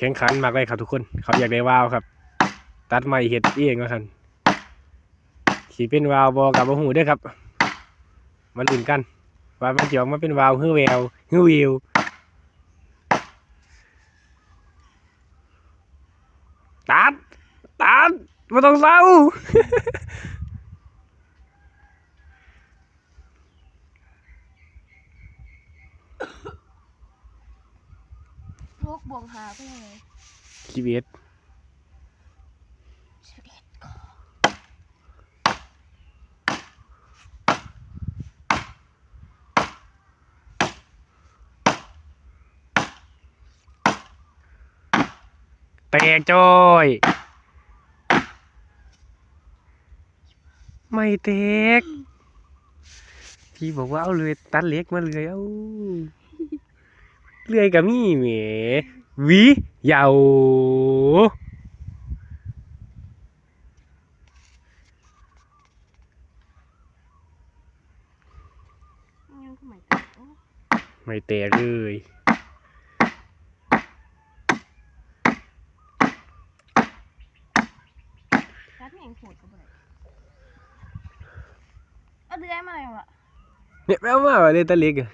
ข่งขันมากเลยครับทุกคนเขาอยากได้วาวครับตัดไม้เห็ดเองก็ทันสีเป็นวาวบอกับบหูด้วยครับมาลุ้นกันว่ามันจะออกมาเป็นวาวฮือแววฮือวิวตัดมาต้องเศร้า โรคบวงหาไปเลย 11แตกจ้อยไม่แตกพี่บอกว่าเอาเลยตัดเล็กมาเลยเอาเลื่อยกับมี่แหมวิยาวยังก็ไม่แตก ไม่แตกเลยรัดไม่ยังโหดก็บ่ได้เอาเดือยมาเลยวะ เนี่ยแมวมาวะเลยตัดเล็กอะ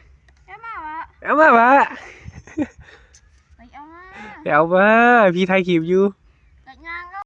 เอามาวะ เอามาวะ ไปเอามา เอามาพี่ไทยคลิปอยู่